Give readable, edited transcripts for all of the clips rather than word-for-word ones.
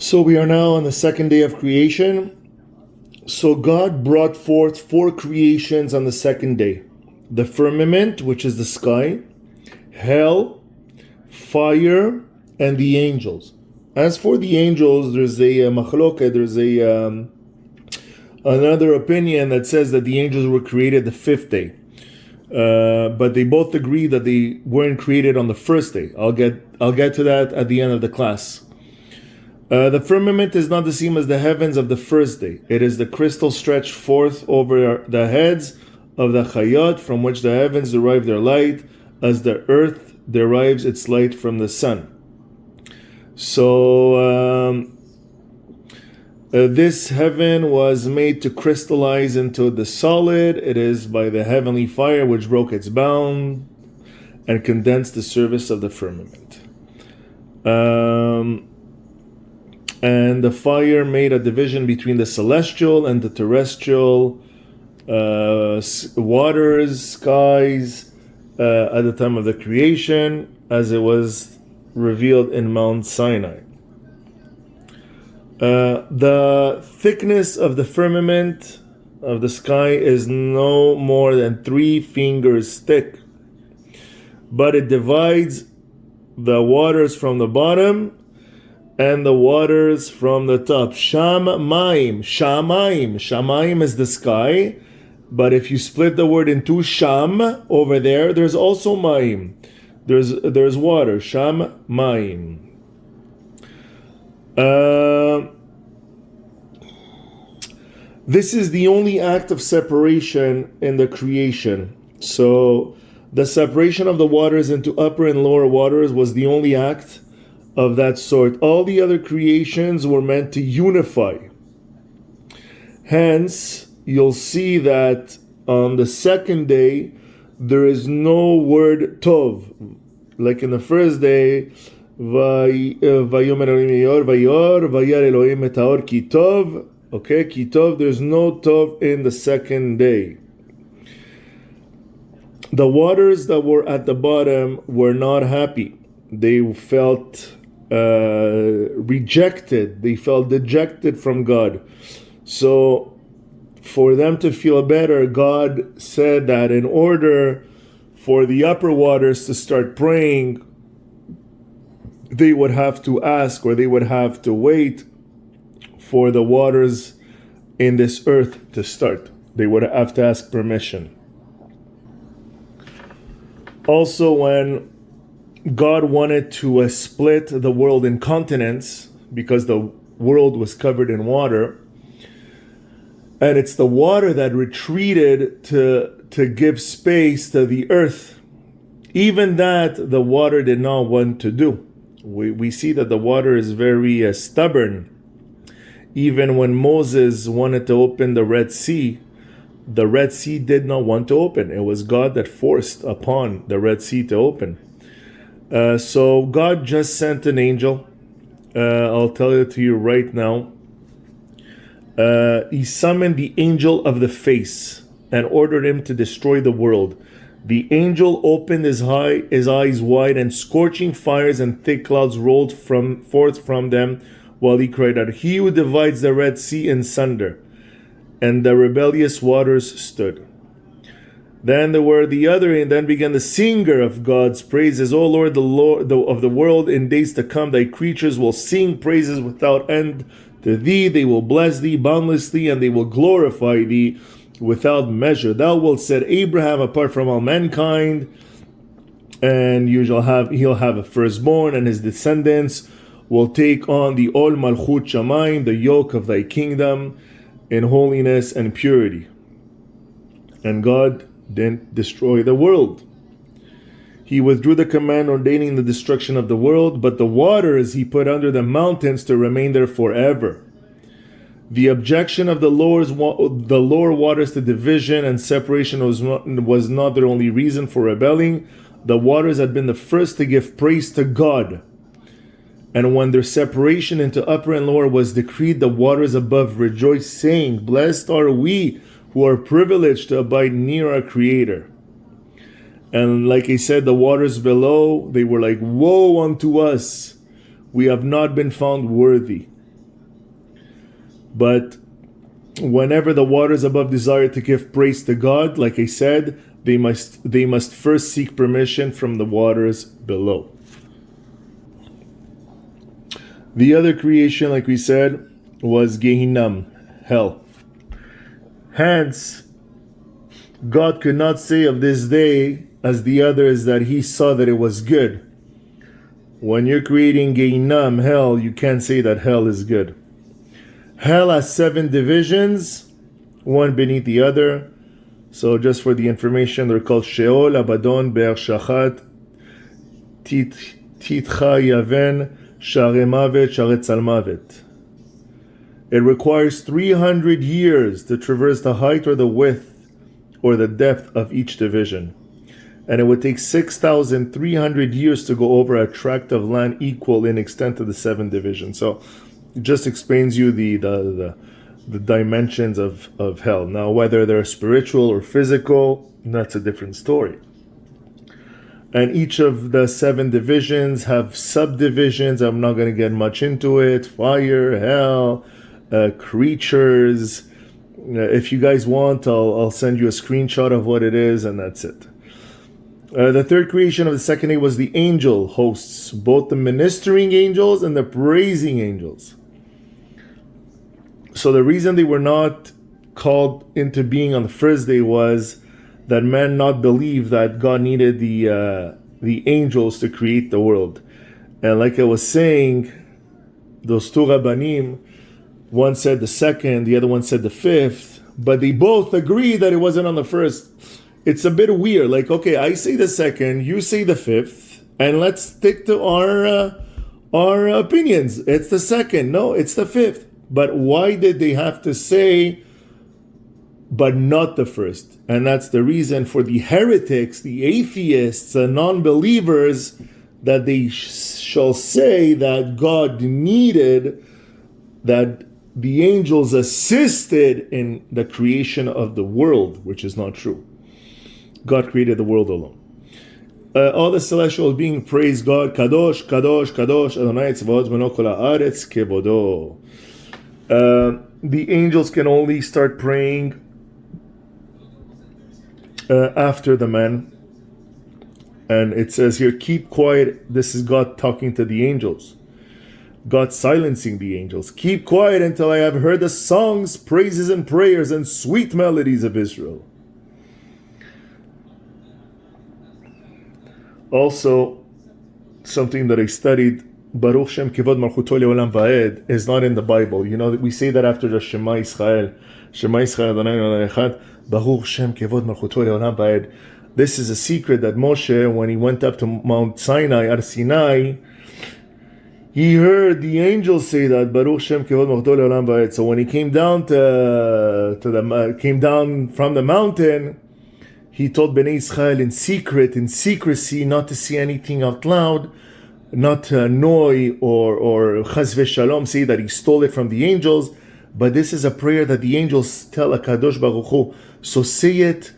So we are now on the second day of creation. So God brought forth four creations on the second day: the firmament, which is the sky, hell, fire, and the angels. As for the angels, there's a machloket, there's another opinion that says that the angels were created the fifth day. But they both agree that they weren't created on the first day. I'll get to that at the end of the class. The firmament is not the same as the heavens of the first day. It is the crystal stretched forth over the heads of the chayot, from which the heavens derive their light, as the earth derives its light from the sun. So this heaven was made to crystallize into the solid. It is by the heavenly fire which broke its bound and condensed the surface of the firmament. And the fire made a division between the celestial and the terrestrial waters, skies, at the time of the creation, as it was revealed in Mount Sinai. The thickness of the firmament of the sky is no more than 3 fingers thick, but it divides the waters from the bottom and the waters from the top. Shamaim. Shamaim is the sky, but if you split the word into sham over there, there's also maim. There's water. Shamaim. This is the only act of separation in the creation. So the separation of the waters into upper and lower waters was the only act of that sort. All the other creations were meant to unify. Hence, you'll see that on the second day, there is no word tov. Like in the first day, Vayomer Elohim Vayor, Vayar Elohim et haor ki tov. Okay, ki tov, there's no tov in the second day. The waters that were at the bottom were not happy. They felt rejected. They felt dejected from God. So for them to feel better, God said that in order for the upper waters to start praying, they would have to ask, or they would have to wait for the waters in this earth to start. They would have to ask permission. Also, when God wanted to split the world in continents, because the world was covered in water, and it's the water that retreated to give space to the earth. Even that the water did not want to do. We see that the water is very stubborn. Even when Moses wanted to open the Red Sea did not want to open. It was God that forced upon the Red Sea to open. So God just sent an angel. I'll tell it to you right now. He summoned the angel of the face and ordered him to destroy the world. The angel opened his eyes wide, and scorching fires and thick clouds rolled forth from them, while he cried out, "He who divides the Red Sea in sunder." And the rebellious waters stood. Then then began the singer of God's praises. O Lord, the Lord of the world, in days to come, thy creatures will sing praises without end to thee. They will bless thee boundlessly, and they will glorify thee without measure. Thou wilt set Abraham apart from all mankind, and he'll have a firstborn, and his descendants will take on the Ol Malchut Shamayim, the yoke of thy kingdom, in holiness and purity. And God didn't destroy the world. He withdrew the command ordaining the destruction of the world, but the waters he put under the mountains to remain there forever. The objection of the lower waters to division and separation was not their only reason for rebelling. The waters had been the first to give praise to God. And when their separation into upper and lower was decreed, the waters above rejoiced, saying, "Blessed are we who are privileged to abide near our Creator." And like I said, the waters below, they were like, "Woe unto us! We have not been found worthy." But whenever the waters above desire to give praise to God, like I said, they must first seek permission from the waters below. The other creation, like we said, was Gehinnom, hell. Hence, God could not say of this day as the others that he saw that it was good. When you're creating Gehinnom, hell, you can't say that hell is good. Hell has 7 divisions, one beneath the other. So just for the information, they're called Sheol, Abaddon, Be'er Shachat, Titcha Yaven, Share Mavet, Share Tzalmavet. It requires 300 years to traverse the height or the width or the depth of each division. And it would take 6,300 years to go over a tract of land equal in extent to the 7 divisions. So it just explains you the dimensions of hell. Now, whether they're spiritual or physical, that's a different story. And each of the 7 divisions have subdivisions. I'm not going to get much into it. Fire, hell, creatures. If you guys want, I'll send you a screenshot of what it is, and that's it. The third creation of the second day was the angel hosts, both the ministering angels and the praising angels. So the reason they were not called into being on the first day was that men not believe that God needed the angels to create the world. And like I was saying, those two Rabbanim, one said the second, the other one said the fifth, but they both agree that it wasn't on the first. It's a bit weird. Like, okay, I say the second, you say the fifth, and let's stick to our opinions. It's the second. No, it's the fifth. But why did they have to say, but not the first? And that's the reason for the heretics, the atheists, the non-believers, that they shall say that God needed, that the angels assisted in the creation of the world, which is not true. God created the world alone. All the celestial beings praise God. Kadosh, Kadosh, Kadosh, Adonai Tzvaot Beno Kol Haaretz Kevodo. The angels can only start praying after the men. And it says here, keep quiet. This is God talking to the angels. God silencing the angels. Keep quiet until I have heard the songs, praises, and prayers and sweet melodies of Israel. Also, something that I studied, Baruch Shem Kivod Malchuto Leolam Vaed, is not in the Bible. You know, we say that after the Shema Yisrael. Shema Yisrael Adonai Adonai Echad. Baruch Shem Kivod Malchuto Leolam Vaed. This is a secret that Moshe, when he went up to Mount Sinai, Ar Sinai, he heard the angels say that Baruch Shem Kivod Malchuto Leolam Vaed. So when he came down from the mountain, he told Bnei Israel in secrecy, not to see anything out loud, not to annoy or chas v'shalom say that he stole it from the angels. But this is a prayer that the angels tell HaKadosh Baruch Hu. So say it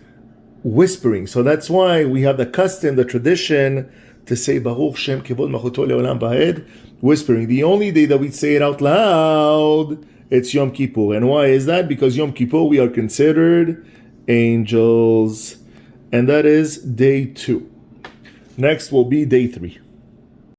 whispering. So that's why we have the custom, the tradition, to say Baruch Shem Kivod Malchuto Leolam Vaed, whispering. The only day that we say it out loud, it's Yom Kippur. And why is that? Because Yom Kippur we are considered angels. And that is day 2. Next will be day 3.